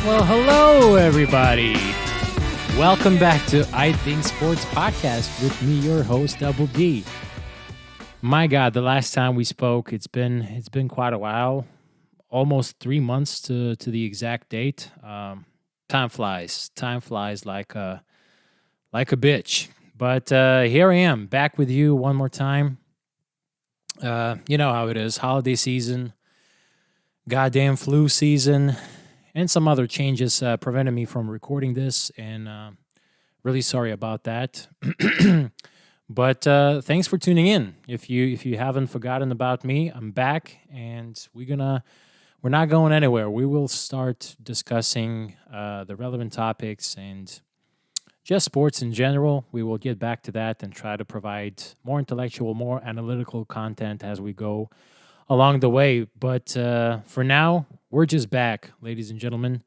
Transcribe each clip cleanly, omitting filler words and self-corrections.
Well, hello, everybody. Welcome back to I Think Sports Podcast with me, your host, Double D. My God, the last time we spoke, it's been quite a while, almost 3 months to the exact date. Time flies like a bitch. But here I am, back with you one more time. You know how it is, holiday season, goddamn flu season, and some other changes prevented me from recording this, and really sorry about that. But thanks for tuning in. If you haven't forgotten about me, I'm back, and we're not going anywhere. We will start discussing the relevant topics and just sports in general. We will get back to that and try to provide more intellectual, more analytical content as we go along the way. But for now, we're just back, ladies and gentlemen.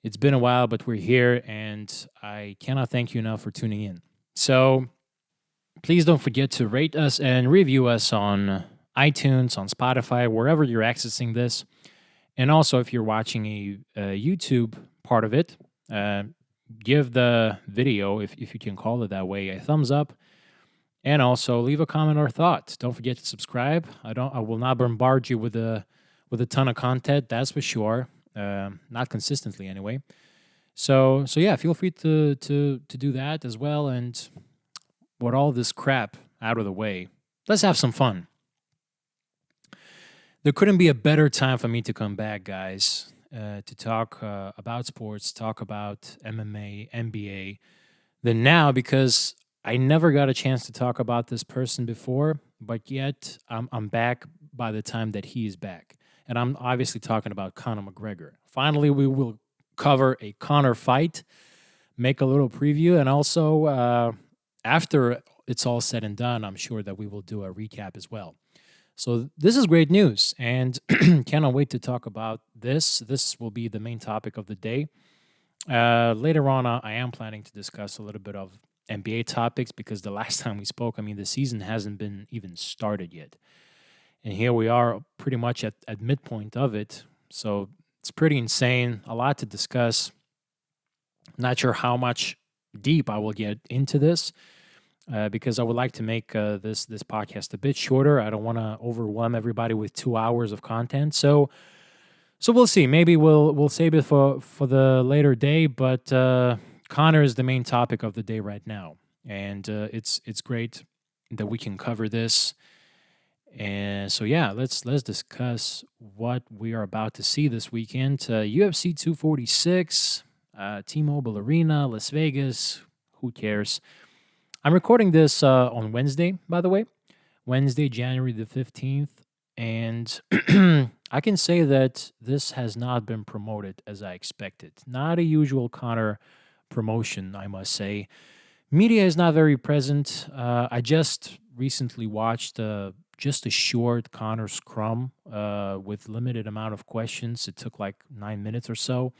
It's been a while, but we're here, and I cannot thank you enough for tuning in. So please don't forget to rate us and review us on iTunes, on Spotify, wherever you're accessing this. And also, if you're watching a YouTube part of it, give the video, if you can call it that way, a thumbs up. And also leave a comment or thought. Don't forget to subscribe. I will not bombard you with a ton of content, that's for sure. Not consistently anyway. So yeah, feel free to do that as well. And with all this crap out of the way, let's have some fun. There couldn't be a better time for me to come back, guys, to talk about sports, talk about MMA, NBA, than now, because I never got a chance to talk about this person before, but yet I'm back by the time that he is back. And I'm obviously talking about Conor McGregor. Finally, we will cover a Conor fight, make a little preview, and also after it's all said and done, I'm sure that we will do a recap as well. So this is great news, and cannot wait to talk about this. This will be the main topic of the day. Later on, I am planning to discuss a little bit of NBA topics, because the last time we spoke, the season hasn't been even started yet. And here we are pretty much at midpoint of it. So it's pretty insane, a lot to discuss. Not sure how much deep I will get into this, because I would like to make this podcast a bit shorter. I don't want to overwhelm everybody with 2 hours of content. So we'll see. Maybe we'll save it for the later day, but Conor is the main topic of the day right now, and it's great that we can cover this. And so yeah, let's discuss what we are about to see this weekend. UFC 246, T-Mobile Arena, Las Vegas. Who cares? I'm recording this on Wednesday, by the way, Wednesday, January the 15th, and I can say that this has not been promoted as I expected. Not a usual Conor promotion, I must say. Media is not very present. I just recently watched just a short Conor scrum with limited amount of questions. It took like 9 minutes or so.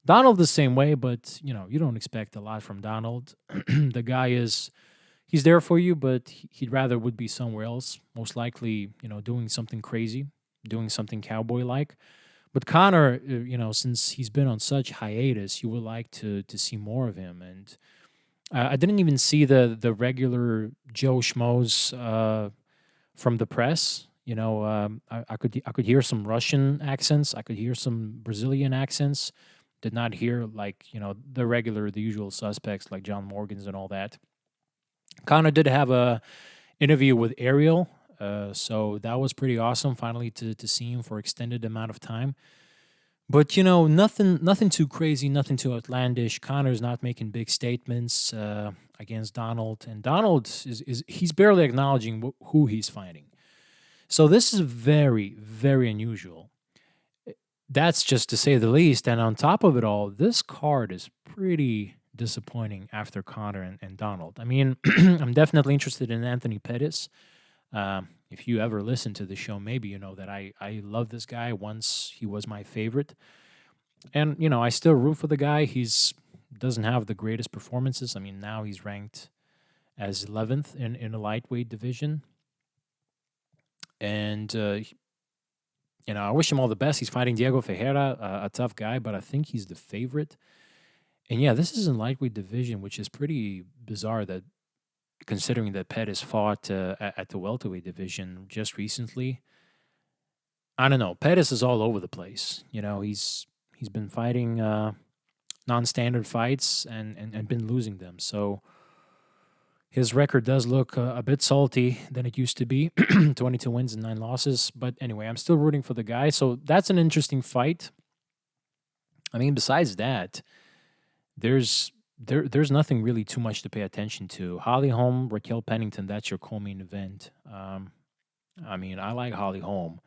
Donald the same way, but you don't expect a lot from Donald. The guy he's there for you, but he'd rather would be somewhere else, most likely, doing something crazy, doing something Cowboy-like. But Conor, since he's been on such hiatus, you would like to see more of him. And I didn't even see the regular Joe Schmoes from the press. I could hear some Russian accents. I could hear some Brazilian accents. Did not hear the usual suspects like John Morgans and all that. Conor did have a interview with Ariel, so that was pretty awesome. Finally, to see him for extended amount of time. But nothing too crazy, nothing too outlandish. Conor's not making big statements against Donald, and Donald he's barely acknowledging who he's fighting. So this is very, very unusual. That's just to say the least. And on top of it all, this card is pretty disappointing after Conor and Donald. I'm definitely interested in Anthony Pettis. If you ever listen to the show, maybe you know that I love this guy. Once he was my favorite. And, I still root for the guy. He's doesn't have the greatest performances. Now he's ranked as 11th in a lightweight division. And I wish him all the best. He's fighting Diego Ferreira, a tough guy, but I think he's the favorite. And yeah, this is in lightweight division, which is pretty bizarre that considering that Pettis fought at the welterweight division just recently. I don't know. Pettis is all over the place. He's been fighting non-standard fights and been losing them. So his record does look a bit salty than it used to be. 22 wins and 9 losses. But anyway, I'm still rooting for the guy. So that's an interesting fight. I mean, besides that, there's nothing really too much to pay attention to. Holly Holm, Raquel Pennington, that's your co-main event. I mean, I like Holly Holm,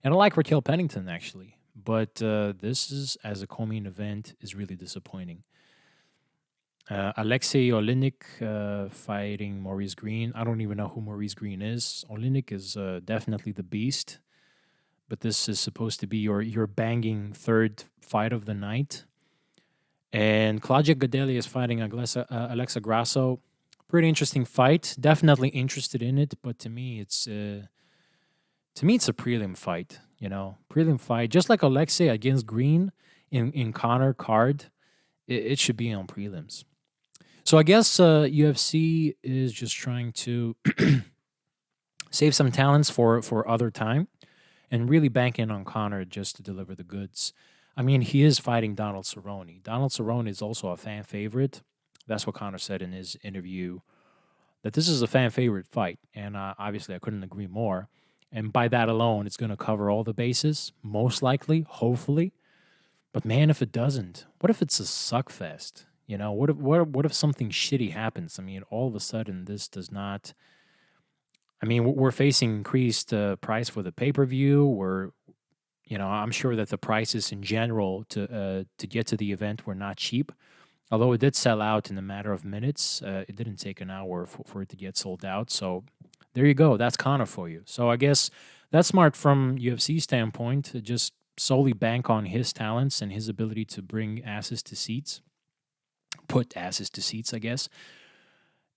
and I like Raquel Pennington actually, but this is as a co-main event is really disappointing. Alexei Olinik fighting Maurice Green. I don't even know who Maurice Green is. Olinik is definitely the beast, but this is supposed to be your banging third fight of the night. And Claudia Gadelha is fighting Alexa Grasso. Pretty interesting fight. Definitely interested in it, but to me, it's a prelim fight. Prelim fight, just like Alexei against Green in Conor card. It should be on prelims. So I guess UFC is just trying to save some talents for other time and really bank in on Conor just to deliver the goods. I mean, he is fighting Donald Cerrone. Donald Cerrone is also a fan favorite. That's what Conor said in his interview, that this is a fan favorite fight. And obviously, I couldn't agree more. And by that alone, it's going to cover all the bases, most likely, hopefully. But man, if it doesn't, what if it's a suck fest? What if something shitty happens? I mean, all of a sudden, this does not. I mean, we're facing increased price for the pay per view. I'm sure that the prices in general to get to the event were not cheap. Although it did sell out in a matter of minutes, it didn't take an hour for it to get sold out. So there you go. That's Conor for you. So I guess that's smart from UFC standpoint to just solely bank on his talents and his ability to bring asses to seats, put asses to seats, I guess,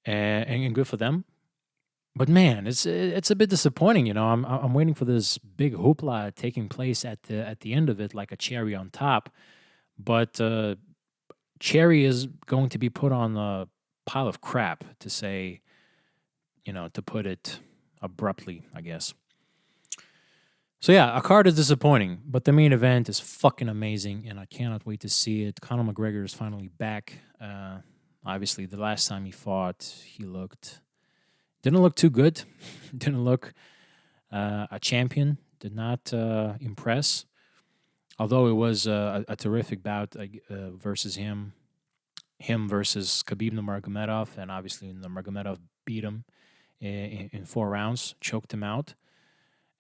and good for them. But man, it's a bit disappointing. I'm waiting for this big hoopla taking place at the end of it, like a cherry on top. But cherry is going to be put on a pile of crap, to say, to put it abruptly, I guess. So yeah, a card is disappointing, but the main event is fucking amazing, and I cannot wait to see it. Conor McGregor is finally back. Obviously, the last time he fought, he didn't look too good. Didn't look a champion. Did not impress. Although it was a terrific bout versus him versus Khabib Nurmagomedov, and obviously Nurmagomedov beat him in 4 rounds, choked him out.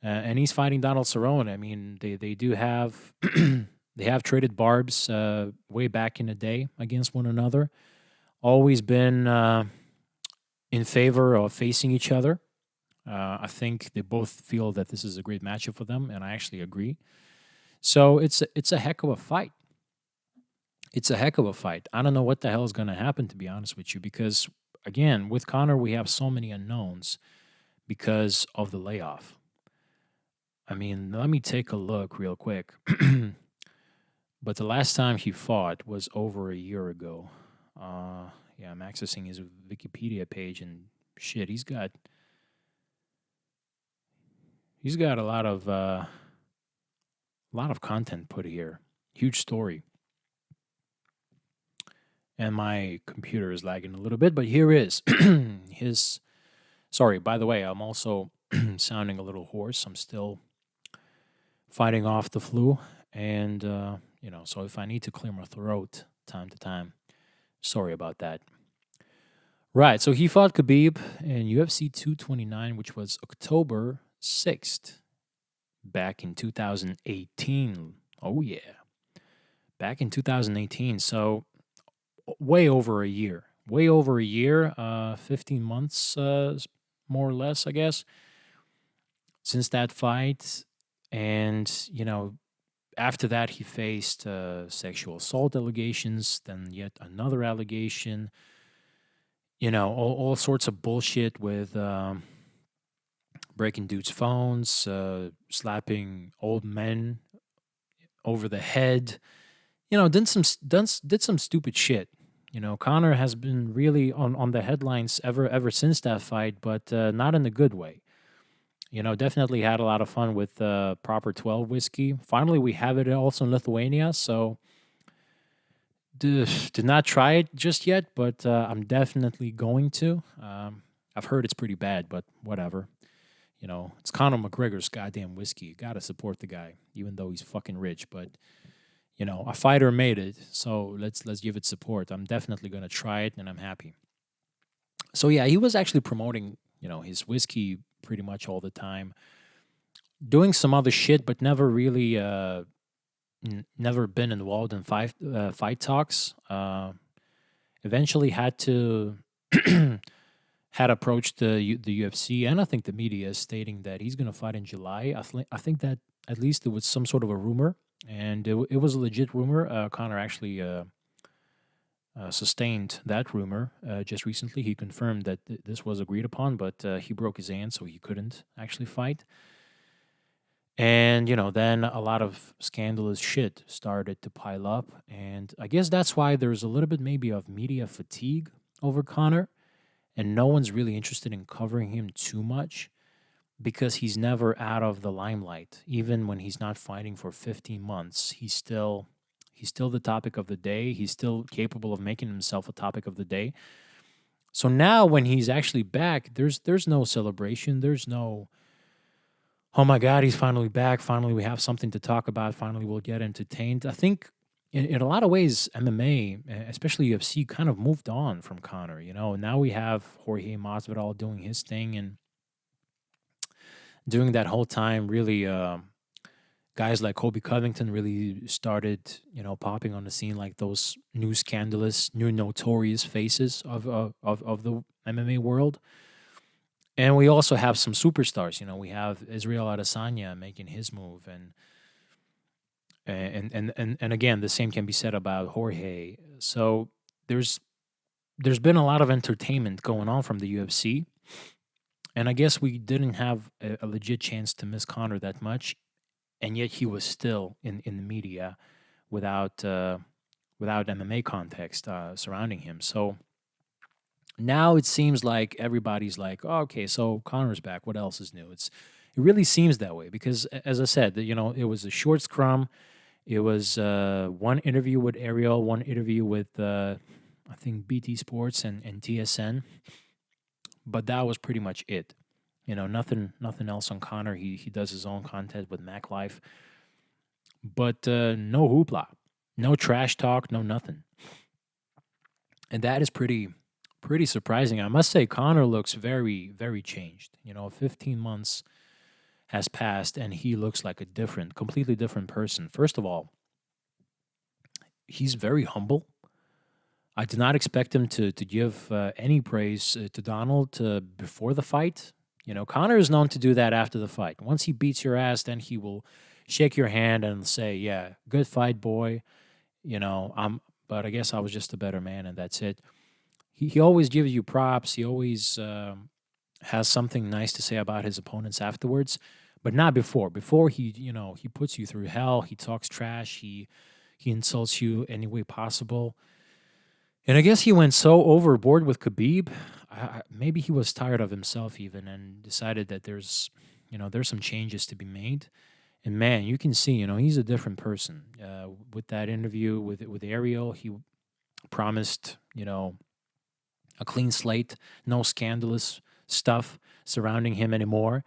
And he's fighting Donald Cerrone. I mean, they do have they have traded barbs way back in the day against one another. Always been in favor of facing each other. I think they both feel that this is a great matchup for them, and I actually agree. So it's a heck of a fight. It's a heck of a fight. I don't know what the hell is going to happen, to be honest with you, because again, with Conor, we have so many unknowns because of the layoff. I mean, let me take a look real quick. But the last time he fought was over a year ago. Yeah, I'm accessing his Wikipedia page, and shit, he's got a lot of content put here. Huge story. And my computer is lagging a little bit, but here is his. Sorry, by the way, I'm also sounding a little hoarse. I'm still fighting off the flu, and so if I need to clear my throat time to time, sorry about that. Right, so he fought Khabib in UFC 229, which was October 6th, back in 2018. Oh yeah, back in 2018. So way over a year. 15 months, more or less, I guess, since that fight. And, after that, he faced sexual assault allegations, then yet another allegation, all sorts of bullshit with breaking dudes' phones, slapping old men over the head. Did some stupid shit. Connor has been really on the headlines ever since that fight, but not in a good way. Definitely had a lot of fun with proper 12 whiskey. Finally, we have it also in Lithuania, so did not try it just yet, but I'm definitely going to. I've heard it's pretty bad, but whatever. It's Conor McGregor's goddamn whiskey. Gotta support the guy, even though he's fucking rich. But a fighter made it, so let's give it support. I'm definitely gonna try it, and I'm happy. So yeah, he was actually promoting his whiskey pretty much all the time, doing some other shit, but never really never been involved in fight talks. Eventually had to had approached the UFC and I think the media stating that he's going to fight in July. I think that at least it was some sort of a rumor, and it was a legit rumor. Connor actually sustained that rumor just recently. He confirmed that this was agreed upon, but he broke his hand, so he couldn't actually fight. And, then a lot of scandalous shit started to pile up. And I guess that's why there's a little bit maybe of media fatigue over Connor. And no one's really interested in covering him too much because he's never out of the limelight. Even when he's not fighting for 15 months, he's still the topic of the day. He's still capable of making himself a topic of the day. So now when he's actually back, there's no celebration. There's no, oh my God, he's finally back. Finally, we have something to talk about. Finally, we'll get entertained. I think in a lot of ways, MMA, especially UFC, kind of moved on from Connor. Now we have Jorge Masvidal doing his thing and doing that whole time. Really, guys like Kobe Covington really started, popping on the scene like those new scandalous, new notorious faces of the MMA world. And we also have some superstars. We have Israel Adesanya making his move, and again, the same can be said about Jorge. So there's been a lot of entertainment going on from the UFC, and I guess we didn't have a legit chance to miss Connor that much, and yet he was still in the media without MMA context surrounding him. So now it seems like everybody's like, oh, okay, so Connor's back. What else is new? It really seems that way because, as I said, it was a short scrum. It was one interview with Ariel, one interview with I think BT Sports and TSN, but that was pretty much it. Nothing else on Connor. He does his own content with Mac Life, but no hoopla, no trash talk, no nothing, and that is pretty surprising. I must say, Connor looks very, very changed. 15 months has passed and he looks like a completely different person. First of all, he's very humble. I did not expect him to give any praise to Donald before the fight. Connor is known to do that after the fight. Once he beats your ass, then he will shake your hand and say, "Yeah, good fight, boy." But I guess I was just a better man, and that's it. He always gives you props. He always has something nice to say about his opponents afterwards, but not before. Before he puts you through hell. He talks trash. He insults you any way possible. And I guess he went so overboard with Khabib. Maybe he was tired of himself even and decided that there's some changes to be made. And man, you can see, he's a different person. With that interview with Ariel, he promised, a clean slate, no scandalous stuff surrounding him anymore,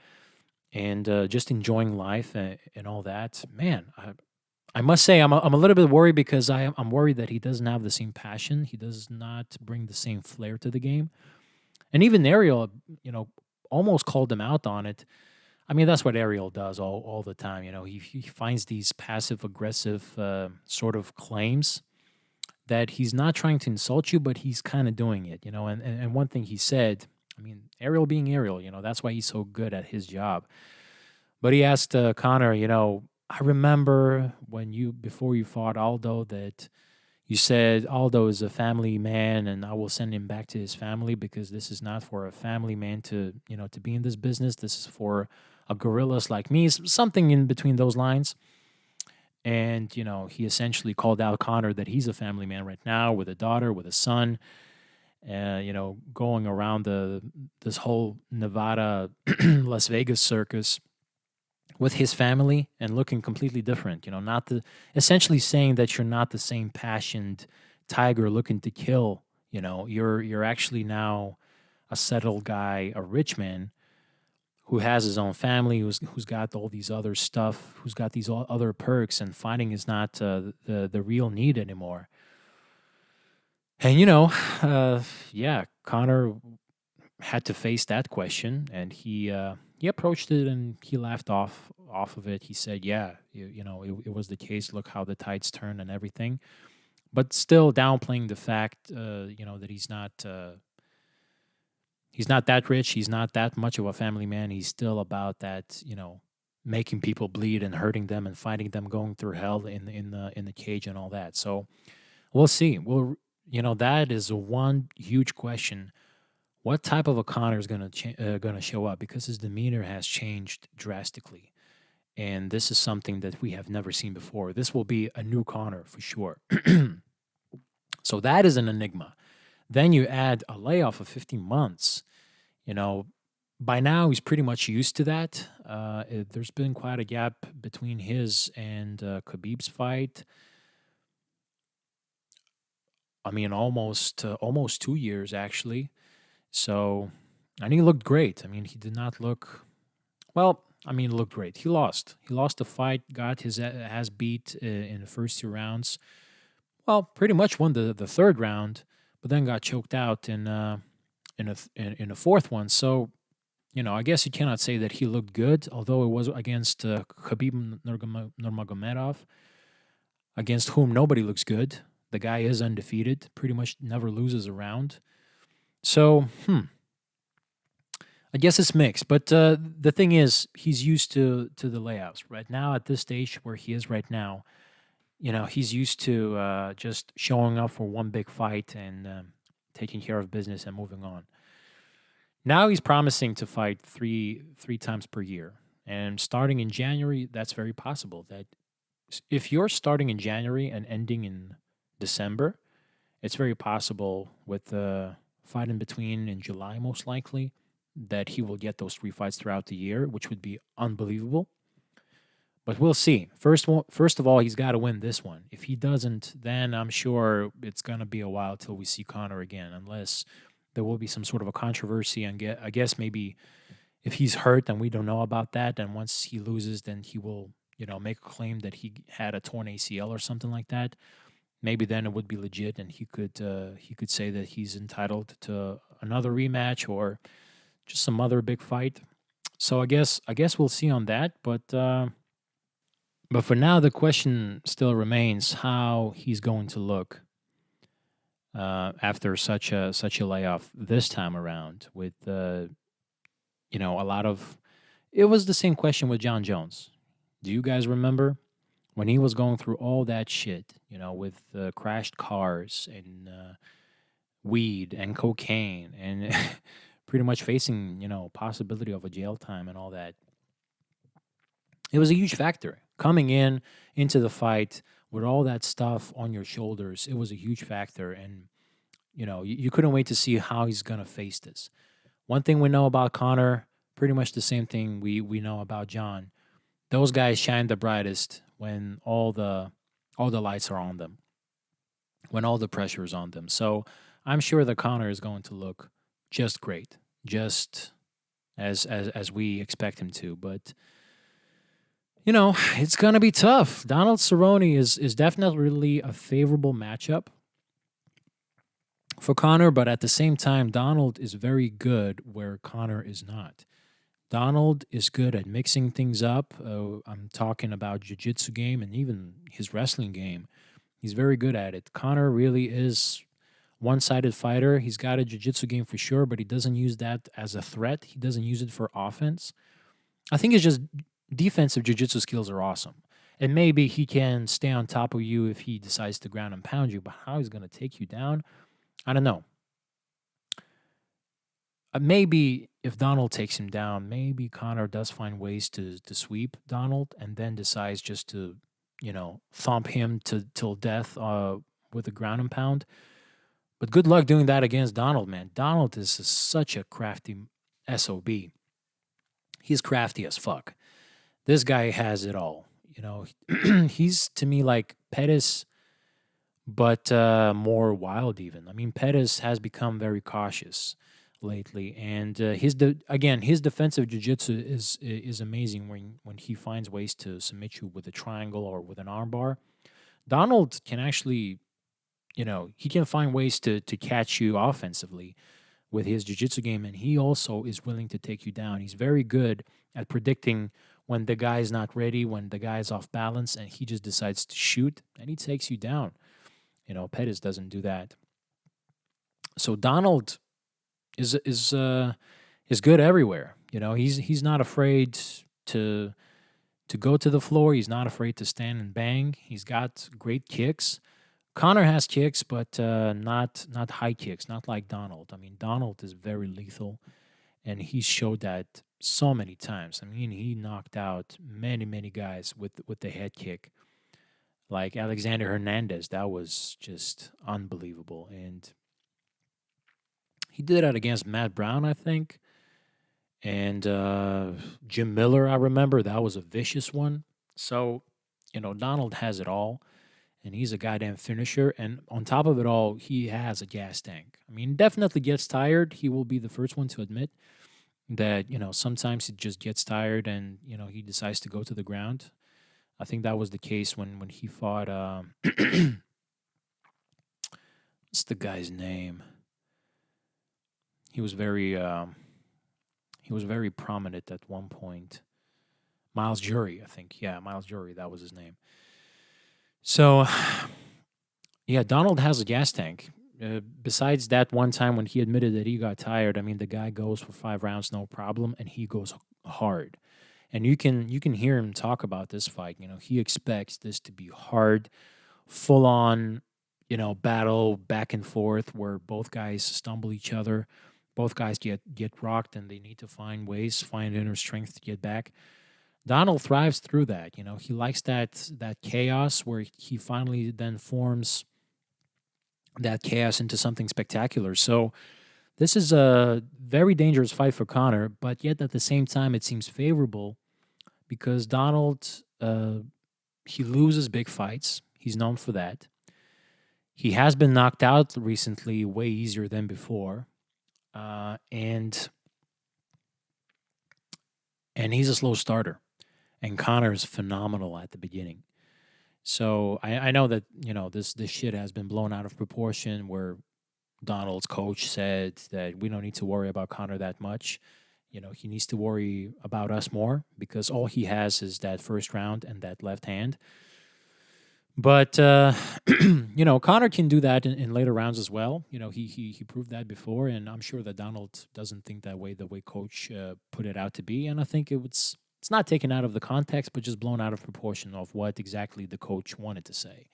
and just enjoying life and all that. Man, I must say I'm a little bit worried because I'm worried that he doesn't have the same passion. He does not bring the same flair to the game. And even Ariel, almost called him out on it. I mean, that's what Ariel does all the time. He finds these passive aggressive sort of claims that he's not trying to insult you, but he's kind of doing it, And one thing he said, I mean, Ariel being Ariel, that's why he's so good at his job. But he asked Connor, I remember before you fought Aldo, that You said Aldo is a family man, and I will send him back to his family because this is not for a family man to, to be in this business. This is for a gorillas like me, something in between those lines. And he essentially called out Connor that he's a family man right now with a daughter, with a son. Going around this whole Nevada, Las Vegas circus with his family and looking completely different. Not the essentially saying that you're not the same passionate tiger looking to kill. You're actually now a settled guy, a rich man who has his own family, who's got all these other stuff, who's got these other perks, and fighting is not the real need anymore. And yeah, Connor had to face that question, and he approached it and he laughed off of it. He said, "Yeah, it was the case. Look how the tides turn and everything." But still downplaying the fact, that he's not that rich. He's not that much of a family man. He's still about that, making people bleed and hurting them and fighting them, going through hell in the cage and all that. So we'll see. That is one huge question. What type of a Connor is gonna show up, because his demeanor has changed drastically, and this is something that we have never seen before. This will be a new Connor for sure. So that is an enigma. Then you add a layoff of 15 months. You know, by now he's pretty much used to that. There's been quite a gap between his and Khabib's fight. I mean, almost 2 years actually. So, and he looked great. I mean, he did not look well. I mean, looked great. He lost. He lost the fight. Got his ass beat in the first 2 rounds. Well, pretty much won the third round, but then got choked out in a fourth one. So, I guess you cannot say that he looked good, although it was against Khabib Nurmagomedov, against whom nobody looks good. The guy is undefeated, pretty much never loses a round. So, I guess it's mixed. But the thing is, he's used to the layouts right now. At this stage where he is right now, he's used to just showing up for one big fight and taking care of business and moving on. Now he's promising to fight three times per year, and starting in January, that's very possible. That if you're starting in January and ending in December, it's very possible with the fight in between in July, most likely, that he will get those three fights throughout the year, which would be unbelievable. But we'll see. First of all, he's got to win this one. If he doesn't, then I'm sure it's gonna be a while till we see Conor again, unless there will be some sort of a controversy. And I guess maybe if he's hurt and we don't know about that, then once he loses, then he will, make a claim that he had a torn ACL or something like that. Maybe then it would be legit, and he could say that he's entitled to another rematch or just some other big fight. So I guess we'll see on that, but for now, the question still remains how he's going to look after such a layoff this time around. With a lot of, it was the same question with John Jones. Do you guys remember when he was going through all that shit? With crashed cars and weed and cocaine and pretty much facing possibility of a jail time and all that. It was a huge factor coming into the fight with all that stuff on your shoulders. It was a huge factor, and you couldn't wait to see how he's gonna face this. One thing we know about Connor, pretty much the same thing we know about John. Those guys shine the brightest when all the lights are on them, when all the pressure is on them. So I'm sure that Connor is going to look just great, just as we expect him to. But it's gonna be tough. Donald Cerrone is definitely a favorable matchup for Connor, but at the same time, Donald is very good where Connor is not. Donald is good at mixing things up. I'm talking about jiu-jitsu game and even his wrestling game. He's very good at it. Connor really is one-sided fighter. He's got a jiu-jitsu game for sure, but he doesn't use that as a threat. He doesn't use it for offense. I think it's just defensive jiu-jitsu skills are awesome. And maybe he can stay on top of you if he decides to ground and pound you, but how he's going to take you down, I don't know. Maybe if Donald takes him down, maybe Connor does find ways to sweep Donald and then decides just to, thump him to till death with a ground and pound. But good luck doing that against Donald, man. Donald is such a crafty SOB. He's crafty as fuck. This guy has it all. He's to me like Pettis, but more wild even. I mean, Pettis has become very cautious lately, and his defensive jiu-jitsu is amazing when he finds ways to submit you with a triangle or with an armbar. Donald can actually, he can find ways to catch you offensively with his jiu-jitsu game, and he also is willing to take you down. He's very good at predicting when the guy's not ready, when the guy's off balance, and he just decides to shoot and he takes you down. Pettis doesn't do that. So Donald is good everywhere. He's not afraid to to go to the floor. He's not afraid to stand and bang. He's got great kicks. Connor has kicks, but not high kicks, not like Donald. I mean, Donald is very lethal, and he showed that so many times. I mean, he knocked out many guys with the head kick, like Alexander Hernandez. That was just unbelievable, and he did that against Matt Brown, I think, and Jim Miller. I remember that was a vicious one. So, Donald has it all, and he's a goddamn finisher. And on top of it all, he has a gas tank. I mean, definitely gets tired. He will be the first one to admit that, sometimes he just gets tired and, he decides to go to the ground. I think that was the case when he fought, what's the guy's name? He was very prominent at one point. Miles Jury, I think. Yeah, Miles Jury, that was his name. So, yeah, Donald has a gas tank. Besides that one time when he admitted that he got tired, I mean, the guy goes for 5 rounds, no problem, and he goes hard. And you can hear him talk about this fight. He expects this to be hard, full on, battle back and forth where both guys stumble each other, both guys get rocked, and they need to find inner strength to get back. Donald thrives through that. He likes that chaos where he finally then forms that chaos into something spectacular. So this is a very dangerous fight for Connor, but yet at the same time it seems favorable because Donald he loses big fights. He's known for that. He has been knocked out recently, way easier than before, and he's a slow starter. And Connor is phenomenal at the beginning. So I know that this shit has been blown out of proportion. Where Donald's coach said that we don't need to worry about Connor that much. He needs to worry about us more because all he has is that first round and that left hand. But Connor can do that in later rounds as well. He proved that before, and I'm sure that Donald doesn't think that way. The way coach put it out to be, and I think it's not taken out of the context, but just blown out of proportion of what exactly the coach wanted to say.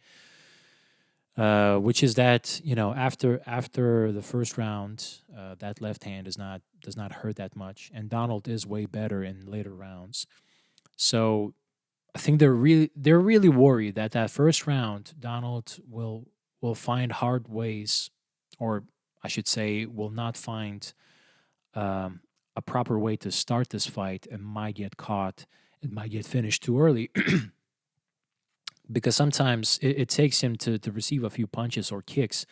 Which is that after the first round, that left hand does not hurt that much, and Donald is way better in later rounds. So I think they're really worried that first round Donald will find hard ways, or I should say, will not find a proper way to start this fight and might get caught. It might get finished too early because sometimes it takes him to receive a few punches or kicks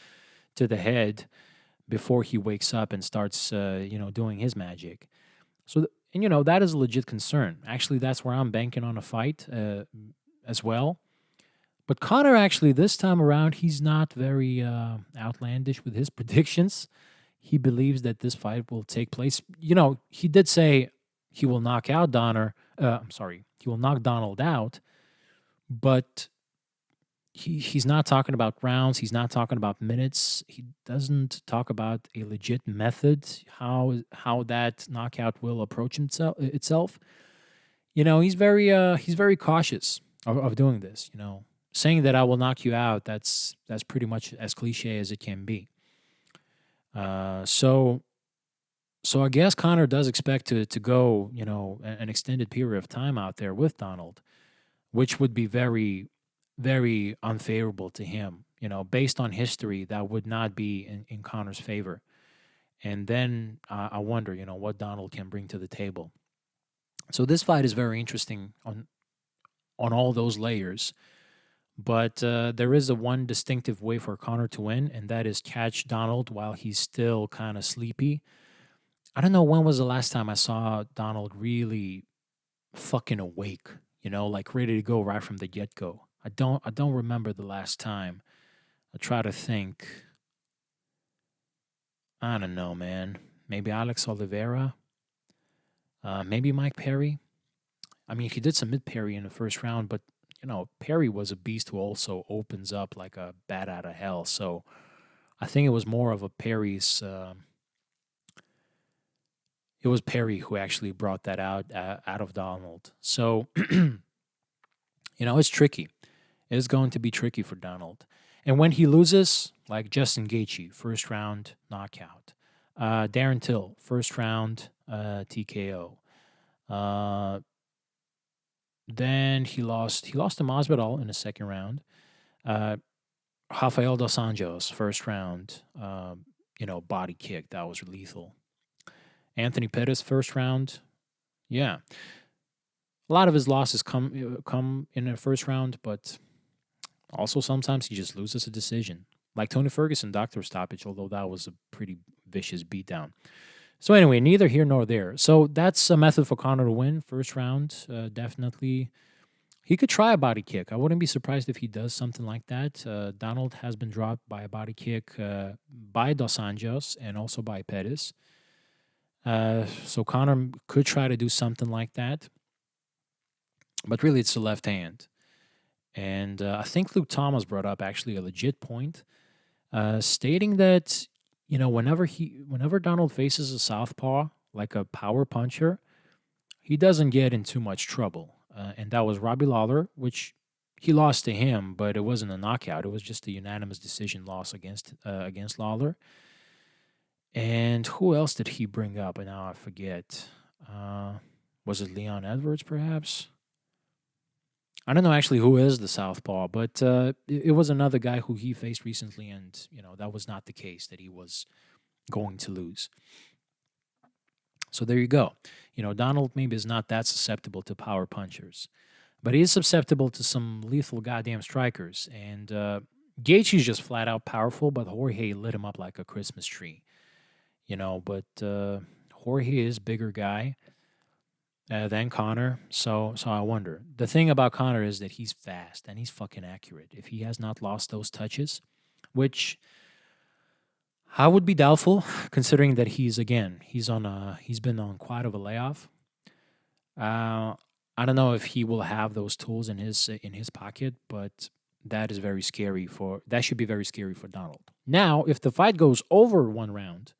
to the head before he wakes up and starts doing his magic. So and that is a legit concern. Actually, that's where I'm banking on a fight as well. But Connor, actually, this time around, he's not very outlandish with his predictions. He believes that this fight will take place. He did say he will knock out Donner. I'm sorry, he will knock Donald out, but he's not talking about rounds. He's not talking about minutes. He doesn't talk about a legit method, how that knockout will approach itself. He's very cautious. of doing this. Saying that I will knock you out, that's pretty much as cliche as it can be. So I guess Connor does expect to go, an extended period of time out there with Donald, which would be very, very unfavorable to him. Based on history, that would not be in Connor's favor. And then I wonder, what Donald can bring to the table. So this fight is very interesting on all those layers. But there is a one distinctive way for Connor to win, and that is catch Donald while he's still kind of sleepy. I don't know when was the last time I saw Donald really fucking awake, like ready to go right from the get go. I don't remember the last time. I try to think. I don't know, man. Maybe Alex Oliveira. Maybe Mike Perry. I mean, he did submit Perry in the first round, but Perry was a beast who also opens up like a bat out of hell. So I think it was more of a Perry's. It was Perry who actually brought that out of Donald. So it's tricky. It is going to be tricky for Donald. And when he loses, like Justin Gaethje, first round knockout. Darren Till, first round TKO. Uh, then he lost to Masvidal in the second round. Uh, Rafael dos Anjos, first round, body kick that was lethal. Anthony Pettis, first round. Yeah, a lot of his losses come in the first round, but also sometimes he just loses a decision, like Tony Ferguson, doctor stoppage. Although that was a pretty vicious beatdown. So anyway, neither here nor there. So that's a method for Conor to win first round. Definitely, he could try a body kick. I wouldn't be surprised if he does something like that. Donald has been dropped by a body kick by Dos Anjos and also by Pettis. So Conor could try to do something like that. But really, it's the left hand. And I think Luke Thomas brought up actually a legit point, stating that, whenever Donald faces a southpaw, like a power puncher, he doesn't get in too much trouble. And that was Robbie Lawler, which he lost to him, but it wasn't a knockout. It was just a unanimous decision loss against Lawler. And who else did he bring up? And now I forget. Was it Leon Edwards, perhaps? I don't know actually who is the southpaw, but it was another guy who he faced recently, and that was not the case that he was going to lose. So there you go. Donald maybe is not that susceptible to power punchers, but he is susceptible to some lethal goddamn strikers. And Gaethje's just flat out powerful, but Jorge lit him up like a Christmas tree. But Jorge is bigger guy than Connor. So I wonder. The thing about Connor is that he's fast and he's fucking accurate. If he has not lost those touches, which I would be doubtful, considering that he's been on quite of a layoff. I don't know if he will have those tools in his pocket, but that should be very scary for Donald. Now, if the fight goes over one round,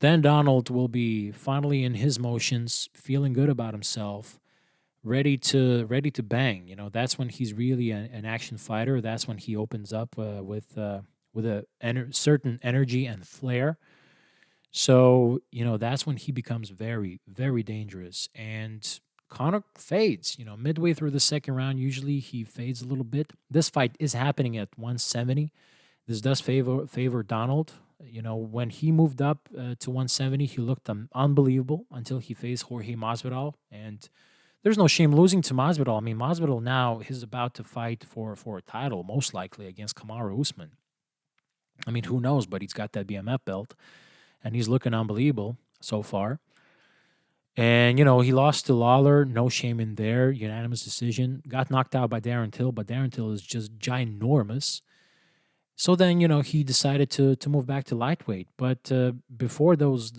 then Donald will be finally in his motions, feeling good about himself, ready to bang. That's when he's really an action fighter. That's when he opens up with a certain energy and flair. So that's when he becomes very, very dangerous. And Conor fades. Midway through the second round, usually he fades a little bit. This fight is happening at 170. This does favor Donald. When he moved up to 170, he looked unbelievable until he faced Jorge Masvidal. And there's no shame losing to Masvidal. I mean, Masvidal now is about to fight for a title, most likely against Kamaru Usman. I mean, who knows? But he's got that BMF belt, and he's looking unbelievable so far. And, he lost to Lawler. No shame in there. Unanimous decision. Got knocked out by Darren Till, but Darren Till is just ginormous. So then, he decided to move back to lightweight. But before those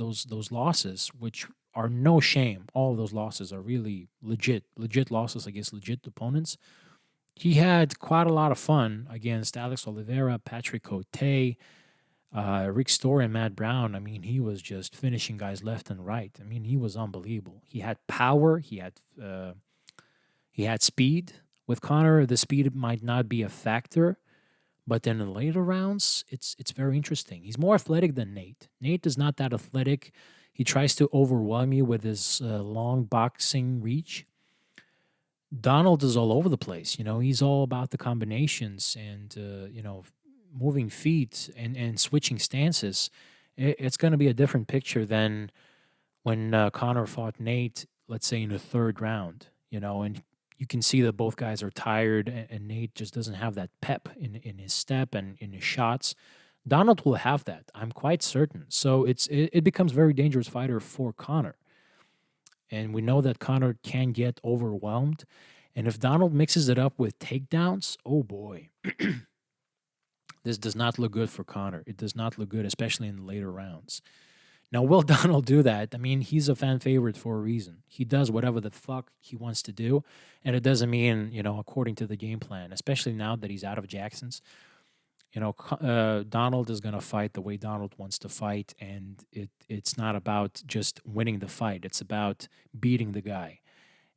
losses, which are no shame, all of those losses are really legit losses against legit opponents. He had quite a lot of fun against Alex Oliveira, Patrick Cote, Rick Story, and Matt Brown. I mean, he was just finishing guys left and right. I mean, he was unbelievable. He had power. He had speed. With Conor, the speed might not be a factor, but then in later rounds, it's very interesting. He's more athletic than Nate. Nate is not that athletic. He tries to overwhelm you with his long boxing reach. Donald is all over the place. He's all about the combinations and moving feet and switching stances. It's going to be a different picture than when Connor fought Nate, let's say in the third round. And you can see that both guys are tired, and Nate just doesn't have that pep in his step and in his shots. Donald will have that. I'm quite certain. So it becomes very dangerous fighter for Connor. And we know that Connor can get overwhelmed. And if Donald mixes it up with takedowns, oh boy, this does not look good for Connor. It does not look good, especially in the later rounds. Now, will Donald do that? I mean, he's a fan favorite for a reason. He does whatever the fuck he wants to do. And it doesn't mean, according to the game plan, especially now that he's out of Jackson's. Donald is going to fight the way Donald wants to fight, and it's not about just winning the fight. It's about beating the guy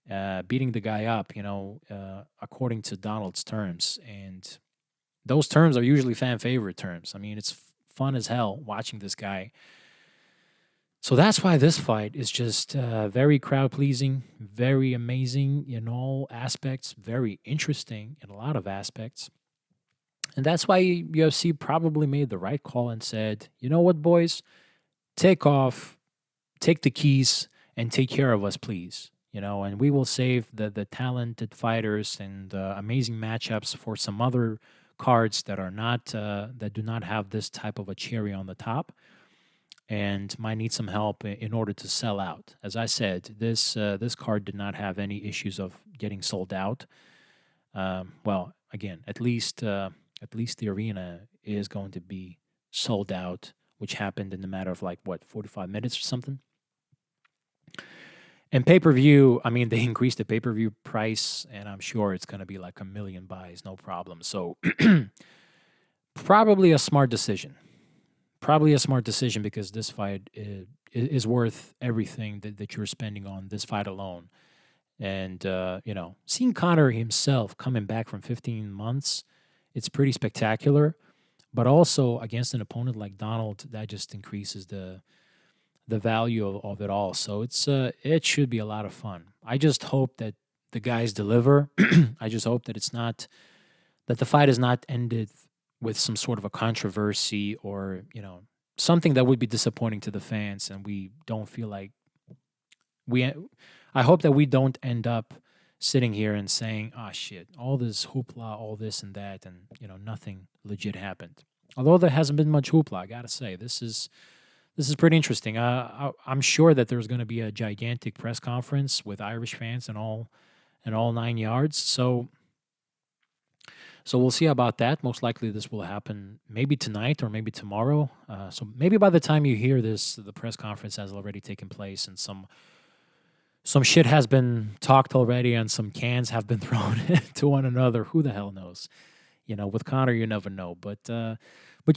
up, according to Donald's terms. And those terms are usually fan favorite terms. I mean, it's fun as hell watching this guy. So that's why this fight is just very crowd pleasing, very amazing in all aspects, very interesting in a lot of aspects. And that's why UFC probably made the right call and said, you know what, boys, take off, take the keys, and take care of us, please. And we will save the talented fighters and amazing matchups for some other cards that are not that do not have this type of a cherry on the top, and might need some help in order to sell out. As I said, this card did not have any issues of getting sold out. Well, again, at least the arena is going to be sold out, which happened in the matter of 45 minutes or something. And pay-per-view, I mean, they increased the pay-per-view price, and I'm sure it's going to be like 1 million buys, no problem. So probably a smart decision. Because this fight is worth everything that you're spending on this fight alone. And, seeing Conor himself coming back from 15 months, it's pretty spectacular. But also against an opponent like Donald, that just increases the value of it all. So it should be a lot of fun. I just hope that the guys deliver. I just hope that that the fight is not ended with some sort of a controversy or, something that would be disappointing to the fans, and we don't feel like I hope that we don't end up sitting here and saying, "Oh shit, all this hoopla, all this and that," and nothing legit happened. Although there hasn't been much hoopla, I gotta say this is pretty interesting. I'm sure that there's going to be a gigantic press conference with Irish fans and all 9 yards. So we'll see about that. Most likely this will happen maybe tonight or maybe tomorrow. So maybe by the time you hear this, the press conference has already taken place and some shit has been talked already and some cans have been thrown to one another. Who the hell knows? With Conor, you never know. But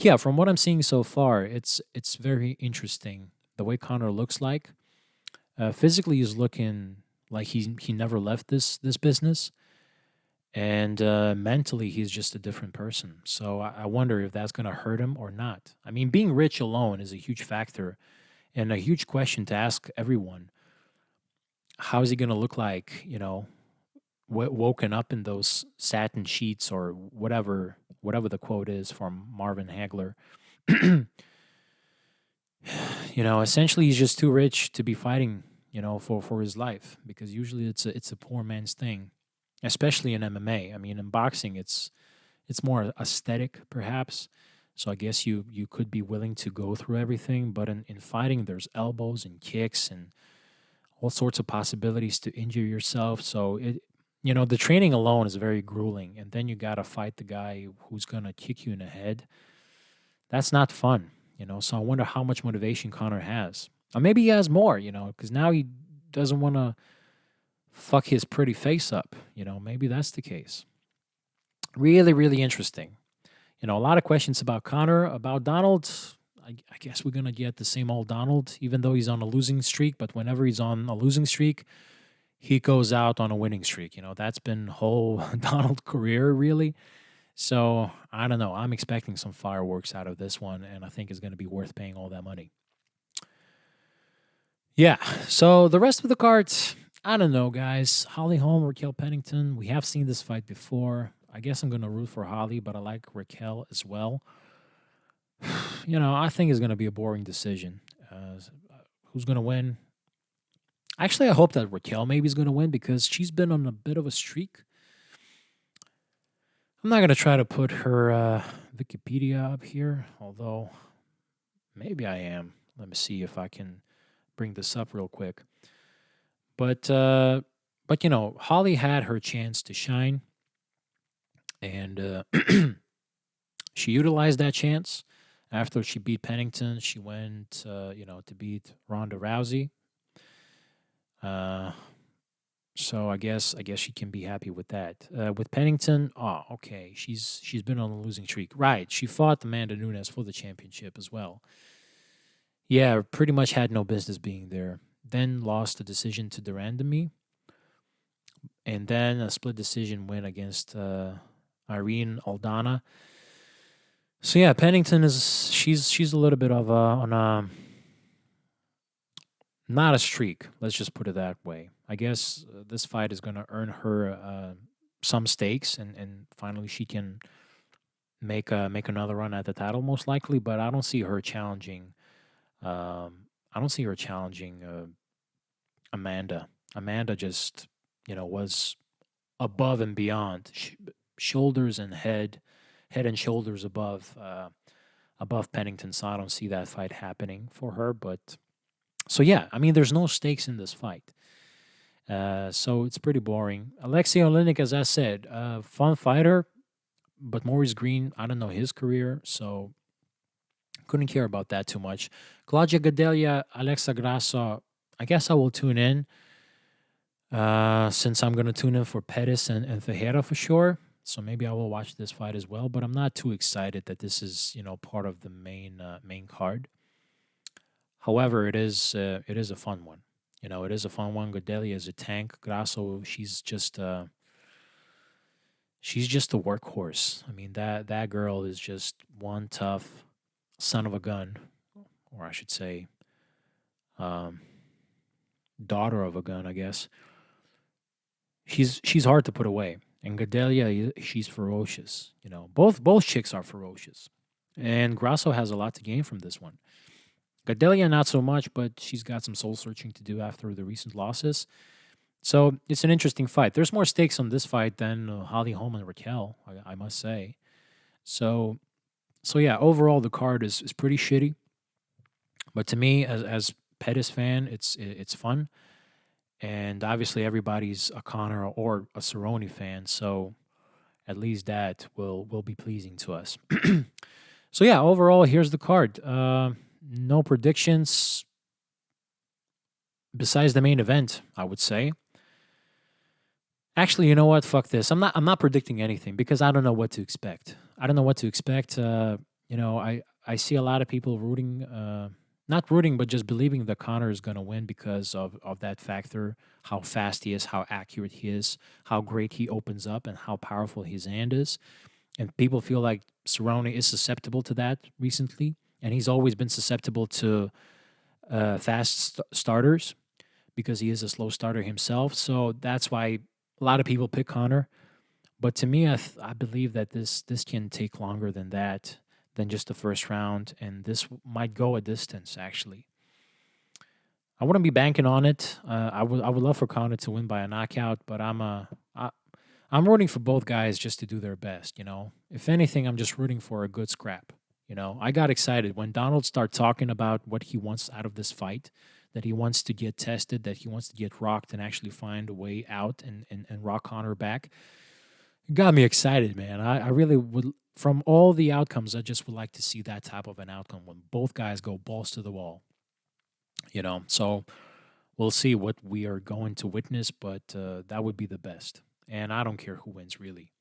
yeah, from what I'm seeing so far, it's very interesting the way Conor looks like. Physically, he's looking like he never left this business. And mentally, he's just a different person. So I wonder if that's going to hurt him or not. I mean, being rich alone is a huge factor and a huge question to ask everyone. How is he going to look like, woken up in those satin sheets or whatever the quote is from Marvin Hagler? Essentially, he's just too rich to be fighting, for his life, because usually it's a poor man's thing. Especially in MMA. I mean, in boxing, it's more aesthetic, perhaps. So I guess you could be willing to go through everything. But in fighting, there's elbows and kicks and all sorts of possibilities to injure yourself. So the training alone is very grueling. And then you got to fight the guy who's going to kick you in the head. That's not fun, So I wonder how much motivation Conor has. Or maybe he has more, because now he doesn't want to fuck his pretty face up. Maybe that's the case. Really, really interesting. A lot of questions about Conor. About Donald, I guess we're going to get the same old Donald, even though he's on a losing streak. But whenever he's on a losing streak, he goes out on a winning streak. That's been whole Donald career really. So I don't know. I'm expecting some fireworks out of this one, and I think it's going to be worth paying all that money. Yeah. So the rest of the cards, I don't know, guys. Holly Holm, Raquel Pennington. We have seen this fight before. I guess I'm going to root for Holly, but I like Raquel as well. I think it's going to be a boring decision. Who's going to win? Actually, I hope that Raquel maybe is going to win because she's been on a bit of a streak. I'm not going to try to put her Wikipedia up here, although maybe I am. Let me see if I can bring this up real quick. But Holly had her chance to shine, and she utilized that chance. After she beat Pennington, she went, to beat Ronda Rousey. So I guess she can be happy with that. With Pennington, oh, okay, she's been on a losing streak. Right, she fought Amanda Nunes for the championship as well. Yeah, pretty much had no business being there. Then lost the decision to Durandamy, and then a split decision win against Irene Aldana. So yeah, Pennington she's a little bit of on a not a streak. Let's just put it that way. I guess this fight is going to earn her some stakes, and finally she can make another run at the title most likely. But I don't see her challenging. I don't see her challenging Amanda. Amanda just was above and beyond, shoulders and head and shoulders above Pennington. So I don't see that fight happening for her. But so yeah, I mean, there's no stakes in this fight. So it's pretty boring. Alexei Oleinik, as I said, fun fighter, but Maurice Green, I don't know his career, so couldn't care about that too much. Claudia Gadelia, Alexa Grasso, I guess I will tune in since I'm going to tune in for Pettis and Tejera for sure. So maybe I will watch this fight as well, but I'm not too excited that this is part of the main card. However, it is a fun one. It is a fun one. Gadelia is a tank. Grasso, she's just a workhorse. I mean that girl is just one tough son of a gun, or I should say, um, daughter of a gun. I guess she's hard to put away. And Gadelia, she's ferocious. Both chicks are ferocious, and Grasso has a lot to gain from this one. Gadelia, not so much, but she's got some soul searching to do after the recent losses. So it's an interesting fight. There's more stakes on this fight than Holly Holm and Raquel, I must say. So yeah, overall the card is pretty shitty. But to me, as Pettis fan, it's fun, and obviously everybody's a Conor or a Cerrone fan. So at least that will be pleasing to us. So yeah, overall, here's the card. No predictions besides the main event, I would say. Actually, you know what? Fuck this. I'm not predicting anything because I don't know what to expect. I don't know what to expect. I see a lot of people rooting, not rooting, but just believing that Connor is going to win because of that factor, how fast he is, how accurate he is, how great he opens up, and how powerful his hand is. And people feel like Cerrone is susceptible to that recently, and he's always been susceptible to fast starters because he is a slow starter himself. So that's why a lot of people pick Connor. But to me, I believe that this can take longer than that, than just the first round, and this might go a distance. Actually, I wouldn't be banking on it. I would love for Connor to win by a knockout, but I'm rooting for both guys just to do their best. If anything, I'm just rooting for a good scrap. I got excited when Donald started talking about what he wants out of this fight, that he wants to get tested, that he wants to get rocked and actually find a way out and rock Connor back. It got me excited, man. I really would, from all the outcomes, I just would like to see that type of an outcome when both guys go balls to the wall. So we'll see what we are going to witness, but that would be the best. And I don't care who wins, really.